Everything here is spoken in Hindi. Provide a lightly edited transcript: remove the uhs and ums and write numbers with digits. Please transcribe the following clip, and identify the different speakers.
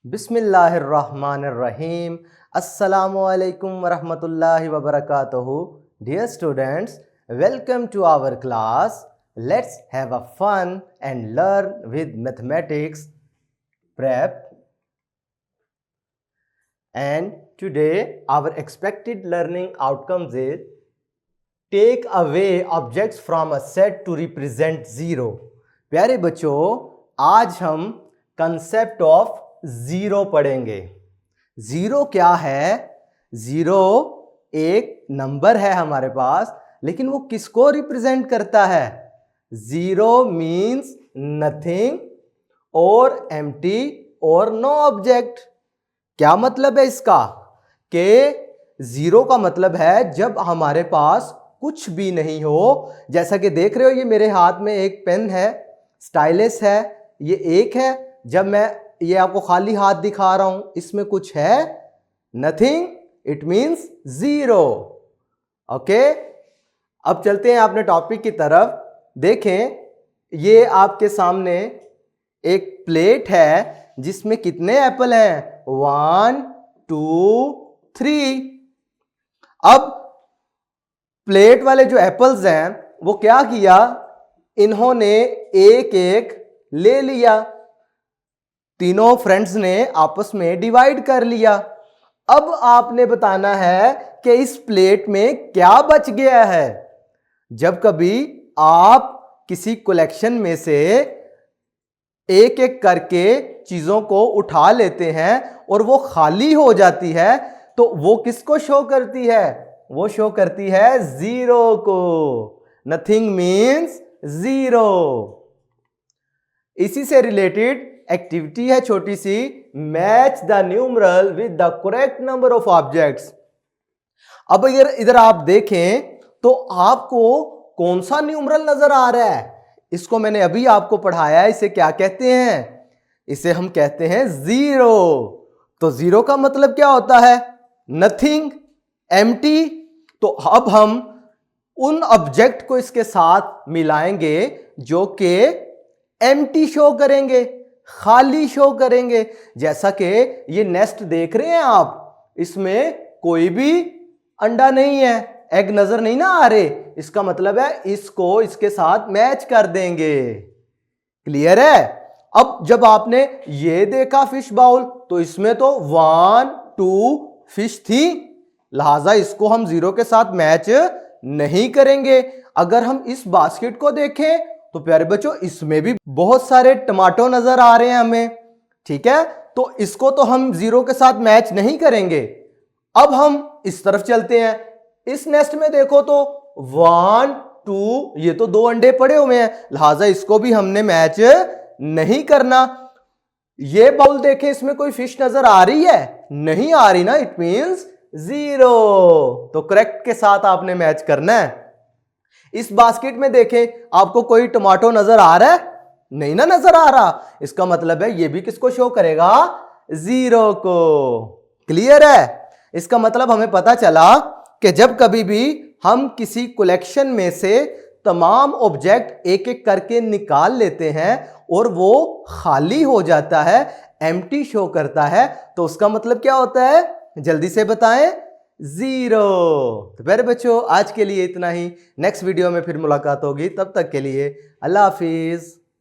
Speaker 1: बिस्मिल्लाहिर्रहमानिर्रहीम। अस्सलामुअलैकुम वरहमतुल्लाहि वबरकातुहू। Dear students, welcome to our class. Let's have a fun and learn with mathematics prep. And today our expected learning outcomes is take away objects from a set to represent zero. प्यारे बच्चों, आज हम कंसेप्ट ऑफ जीरो पढ़ेंगे। जीरो क्या है? जीरो एक नंबर है हमारे पास, लेकिन वो किसको रिप्रेजेंट करता है? जीरो मीन्स नथिंग और एम्प्टी और नो ऑब्जेक्ट। क्या मतलब है इसका? कि जीरो का मतलब है जब हमारे पास कुछ भी नहीं हो। जैसा कि देख रहे हो, ये मेरे हाथ में एक पेन है, स्टाइलस है, ये एक है। जब मैं ये आपको खाली हाथ दिखा रहा हूं, इसमें कुछ है? Nothing, it means zero. Okay, अब चलते हैं अपने टॉपिक की तरफ। देखें, ये आपके सामने एक प्लेट है जिसमें कितने एप्पल हैं? 1 2 3। अब प्लेट वाले जो एप्पल्स हैं वो क्या किया? इन्होंने एक एक ले लिया, तीनों फ्रेंड्स ने आपस में डिवाइड कर लिया। अब आपने बताना है कि इस प्लेट में क्या बच गया है। जब कभी आप किसी कलेक्शन में से एक एक करके चीजों को उठा लेते हैं और वो खाली हो जाती है, तो वो किसको शो करती है? वो शो करती है जीरो को। Nothing means zero. इसी से रिलेटेड एक्टिविटी है छोटी सी, match the numeral with the correct number of objects. अब इधर आप देखें तो आपको कौन सा न्यूमरल नजर आ रहा है? इसको मैंने अभी आपको पढ़ाया है। इसे क्या कहते हैं? इसे हम कहते हैं जीरो। तो जीरो का मतलब क्या होता है? Nothing, empty. तो अब हम उन ऑब्जेक्ट को इसके साथ मिलाएंगे जो कि एम्प्टी शो करेंगे, खाली शो करेंगे। जैसा कि ये नेस्ट देख रहे हैं आप, इसमें कोई भी अंडा नहीं है, एग नजर नहीं ना आ रहे। इसका मतलब है इसको इसके साथ मैच कर देंगे। क्लियर है? अब जब आपने ये देखा फिश बाउल, तो इसमें तो 1 2 फिश थी, लिहाजा इसको हम जीरो के साथ मैच नहीं करेंगे। अगर हम इस बास्केट को देखें तो प्यारे बच्चों, इसमें भी बहुत सारे टमाटो नजर आ रहे हैं हमें। ठीक है, तो इसको तो हम जीरो के साथ मैच नहीं करेंगे। अब हम इस तरफ चलते हैं। इस नेस्ट में देखो तो 1 2, ये तो 2 अंडे पड़े हुए हैं, लिहाजा इसको भी हमने मैच नहीं करना। ये बाउल देखें, इसमें कोई फिश नजर आ रही है? नहीं आ रही ना, इट मींस जीरो। तो करेक्ट के साथ आपने मैच करना है। इस बास्केट में देखें, आपको कोई टमाटो नजर आ रहा है? नहीं ना नजर आ रहा। इसका मतलब है ये भी किसको शो करेगा? जीरो को। क्लियर है? इसका मतलब हमें पता चला कि जब कभी भी हम किसी कलेक्शन में से तमाम ऑब्जेक्ट एक एक करके निकाल लेते हैं और वो खाली हो जाता है, एम्प्टी शो करता है, तो उसका मतलब क्या होता है? जल्दी से बताएं, जीरो। तो प्यारे बच्चों, आज के लिए इतना ही। नेक्स्ट वीडियो में फिर मुलाकात होगी, तब तक के लिए अल्लाह हाफिज।